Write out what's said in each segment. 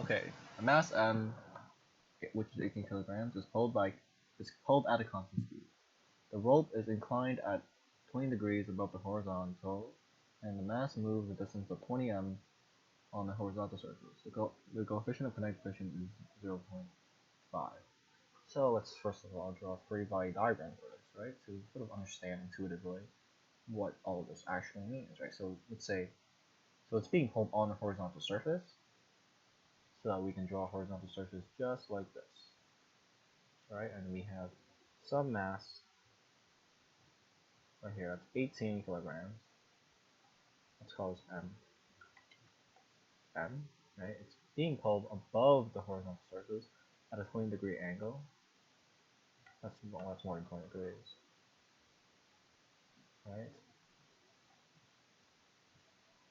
Okay, a mass m, which is 18 kilograms, is pulled at a constant speed. The rope is inclined at 20 degrees above the horizontal, and the mass moves a distance of 20 m on the horizontal surface. The coefficient of kinetic friction is 0.5. So let's first of all draw a free body diagram for this, right? To sort of understand intuitively what all of this actually means, right? So let's say, so it's being pulled on a horizontal surface, so that we can draw a horizontal surface just like this, right? And we have some mass right here, that's 18 kilograms. Let's call this M, right? It's being pulled above the horizontal surface at a 20-degree angle. That's more than 20 degrees, right?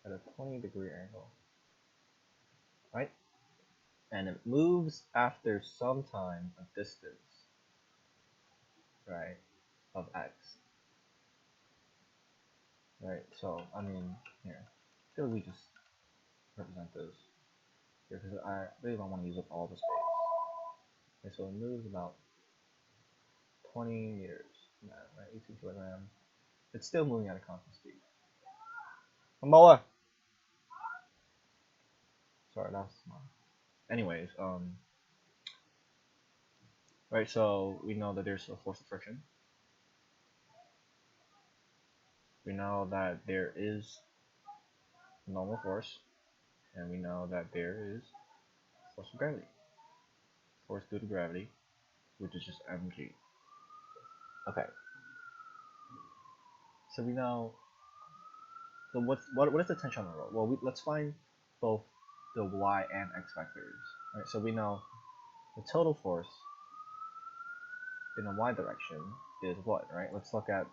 At a 20-degree angle, right? And it moves after some time of distance, right, of x, right? So, I mean, here, I feel like we just represent this here because I really don't want to use up all the space. Okay, so it moves about 20 meters, right, 18 kilograms. It's still moving at a constant speed. Momoa! Sorry, that's small. Anyways, right, so we know that there's a force of friction. We know that there is normal force, and we know that there is force of gravity. Force due to gravity, which is just mg. Okay. So we know. So what is the tension on the rope? Well, let's find both the y and x vectors. Right. So we know the total force in the y direction is what? Right. Let's look at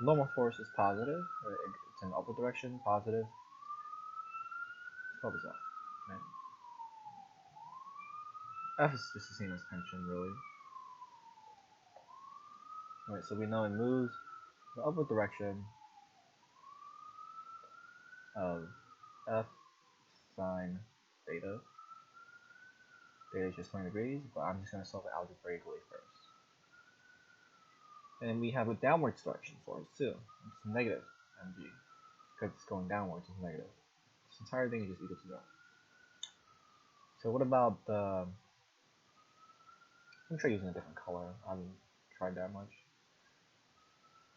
normal force is positive. Right? It's in the upward direction, positive. Let's call this F. Right? F is just the same as tension, really. Right. So we know it moves the upward direction of F sine theta. Theta is just 20 degrees, but I'm just going to solve it algebraically first. And we have a downwards direction force too. It's negative mg, because it's going downwards, it's negative. This entire thing is just equal to 0. So what about the, I'm try using a different color, I haven't tried that much.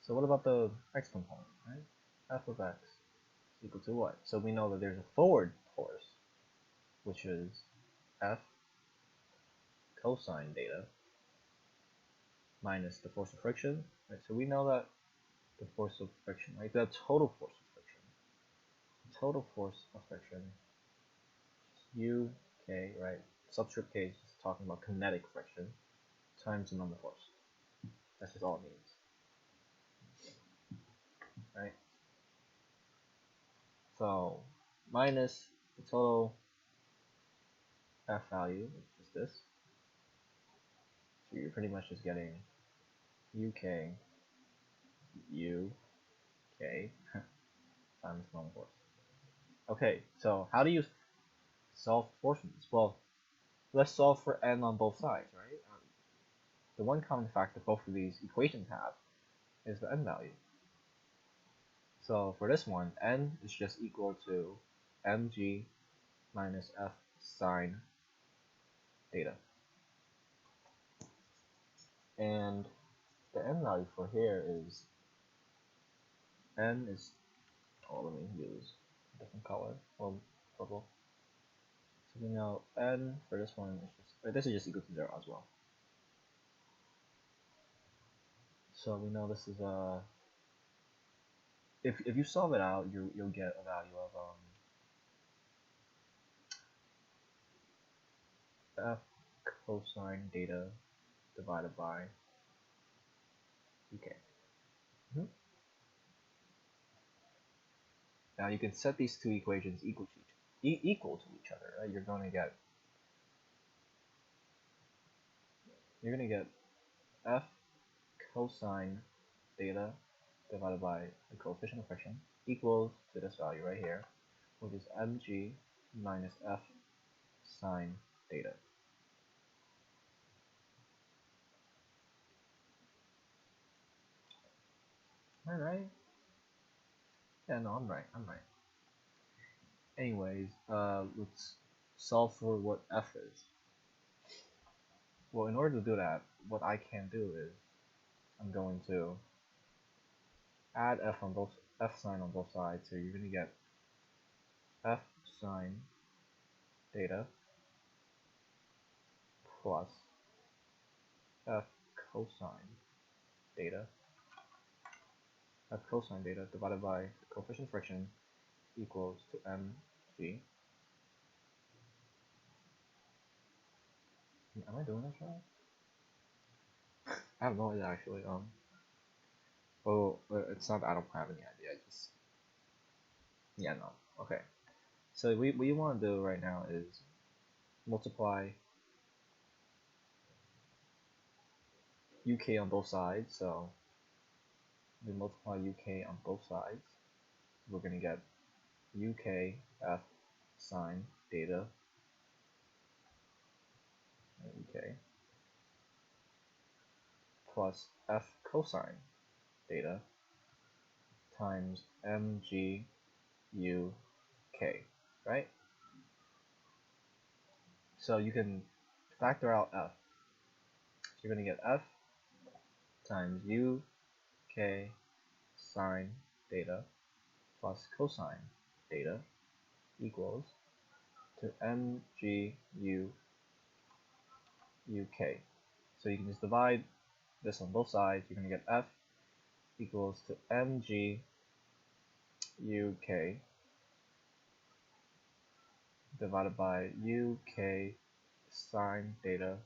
So what about the x component, right? F of x is equal to what? So we know that there's a forward force, which is F cosine theta minus the force of friction, right? So we know that the force of friction, right? The total force of friction. The total force of friction is UK, right? Subscript K is talking about kinetic friction times the normal force. That's just all it means, right? So minus the total F value, which is this. So you're pretty much just getting UK times normal force. Okay, so how do you solve force from this? Well, let's solve for n on both sides, right? The one common factor both of these equations have is the n value. So for this one, n is just equal to mg minus f sine theta. And the n value for here is, n is, oh, let me use a different color, or purple. So we know n for this one is just, this is just equal to 0 as well. So we know this is a, if you solve it out, you'll get a value of f cosine theta divided by UK. Now you can set these two equations equal to each other, right? You're gonna get f cosine theta divided by the coefficient of friction equals to this value right here, which is mg minus f sine theta. Am I right? Yeah, no, I'm right. Anyways, let's solve for what f is. Well, in order to do that, what I can do is I'm going to add f sine on both sides, so you're gonna get f sine theta plus f cosine theta, divided by the coefficient of friction equals to mg. Am I doing this right? I have no idea actually. Well, it's not that I don't have any idea. Yeah, no. Okay. So what you want to do right now is multiply UK on both sides. So we multiply UK on both sides. We're gonna get UK f sine theta UK plus f cosine theta times mg UK, right? So you can factor out f. So you're gonna get f times UK sine theta plus cosine theta equals to mgu UK. So you can just divide this on both sides. You're going to get f equals to mg UK divided by UK sine theta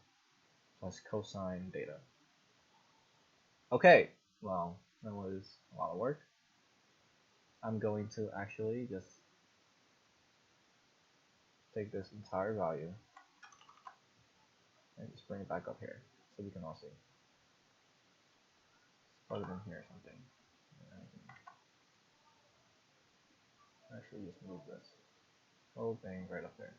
plus cosine theta. Okay, well, that was a lot of work. I'm going to actually just take this entire value and just bring it back up here so we can all see. Plug it in here or something. Actually, just move this whole thing right up there.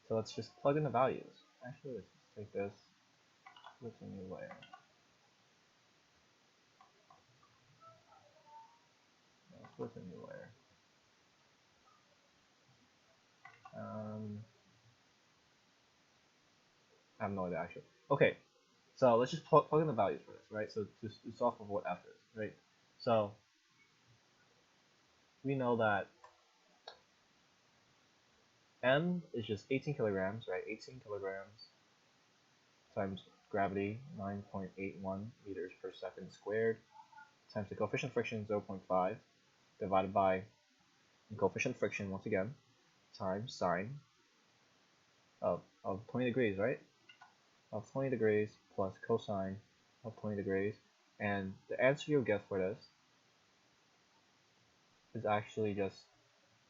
So let's just plug in the values. Actually, let's just take this, switch a new layer. Switch a new layer. I have no idea actually. Okay, so let's just plug in the values for this, right? So to solve for what f is, right? So we know that m is just 18 kilograms, right? 18 kilograms times gravity, 9.81 meters per second squared, times the coefficient of friction, 0.5, divided by the coefficient of friction, once again, times sine of 20 degrees, right? Of 20 degrees plus cosine of 20 degrees. And the answer you'll get for this is actually just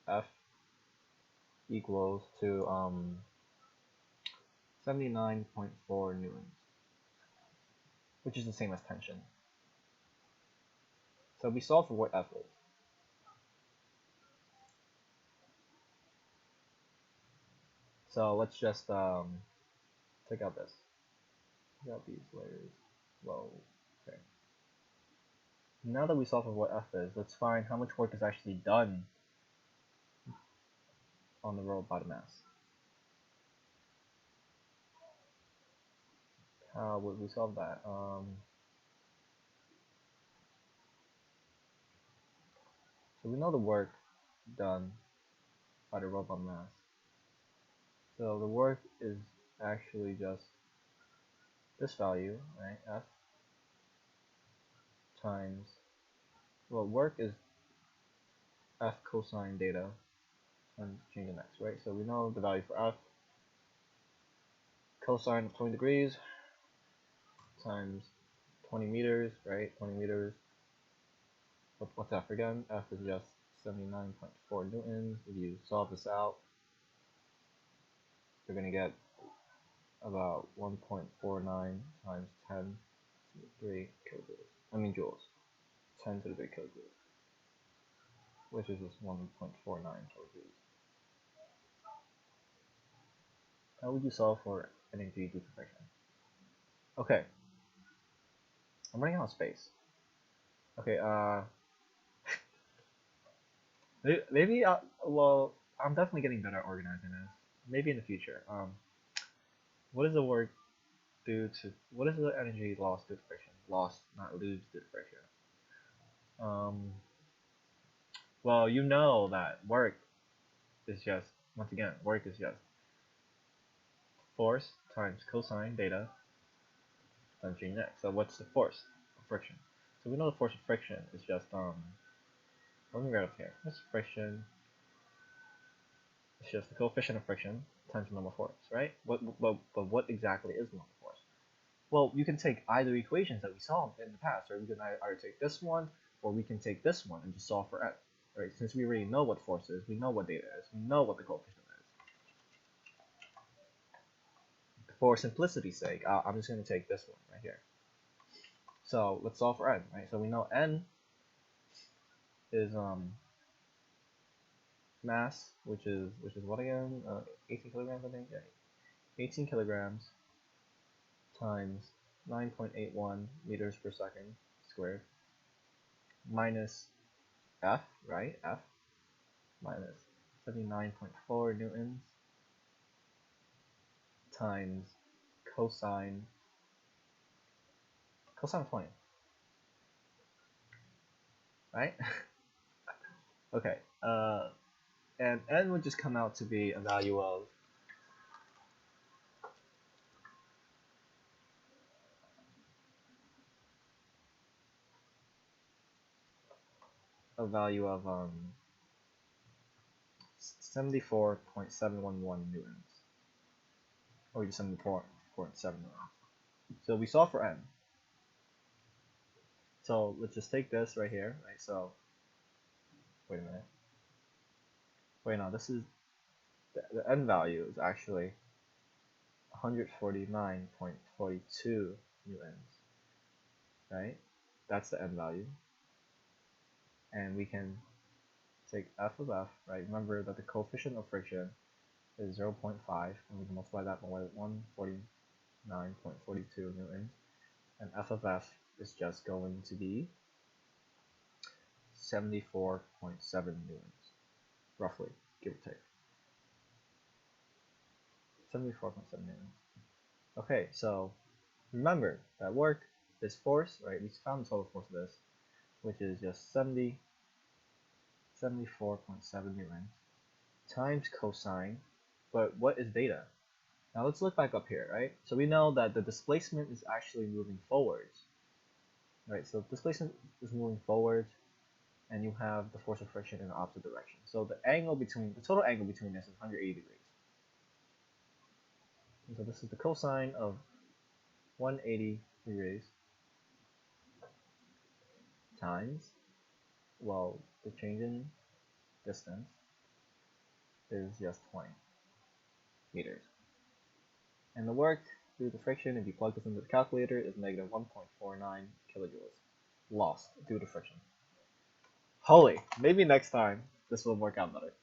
F equals to 79.4 newtons, which is the same as tension. So we solve for what F is. So let's just take out this. Take out these layers. Whoa. Okay. Now that we solve for what F is, let's find how much work is actually done on the roll by the mass. How would we solve that? So we know the work done by the robot mass. So the work is actually just this value, right? F times, well, work is F cosine theta and change in x, right? So we know the value for F. Cosine of 20 degrees times 20 meters, right? 20 meters. What's F again? F is just 79.4 newtons. If you solve this out, you're going to get about 1.49 times 10 to the 3 kilojoules. I mean joules. 10 to the 3 kilojoules, which is just 1.49 kilojoules. How would you solve for energy due to friction? Okay, I'm running out of space. Okay, maybe well, I'm definitely getting better at organizing this. Maybe in the future. What is the work due to? What is the energy lost due to friction? Lost, not lose due to friction. Well, you know that work is just, once again, work is just force times cosine theta times g next. So what's the force of friction? So we know the force of friction is just let me write up here. What's friction? It's just the coefficient of friction times the normal force, right? But what exactly is normal force? Well, you can take either equations that we solved in the past, or we can either take this one, or we can take this one and just solve for n. Right? Since we already know what force is, we know what theta is, we know what the coefficient is. For simplicity's sake, I'm just going to take this one right here. So let's solve for n, right? So we know n is mass, which is what again? 18 kilograms, I think. Yeah, 18 kilograms times 9.81 meters per second squared minus F, right? F minus 79.4 newtons times cosine of 20, right? Okay, and n would just come out to be a value of a value of 74.711 newtons, or just 74.7. So we solve for n. So let's just take this right here, right? So wait a minute. Wait, no, this is the n value is actually 149.42 newtons, right? That's the n value, and we can take f of f, right? Remember that the coefficient of friction is 0.5, and we can multiply that by 149.42 newtons, and f of f is just going to be 74.7 newtons, roughly, give or take. 74.7 newtons. Okay, so remember that work, this force, right? We found the total force of this, which is just 74.7 newtons times cosine. But what is theta? Now let's look back up here, right? So we know that the displacement is actually moving forwards, right? So displacement is moving forwards, and you have the force of friction in the opposite direction. So the total angle between this is 180 degrees. And so this is the cosine of 180 degrees times, well, the change in distance is just 20 meters. And the work due to friction, if you plug this into the calculator, is negative 1.49 kilojoules lost due to friction. Holy, maybe next time this will work out better.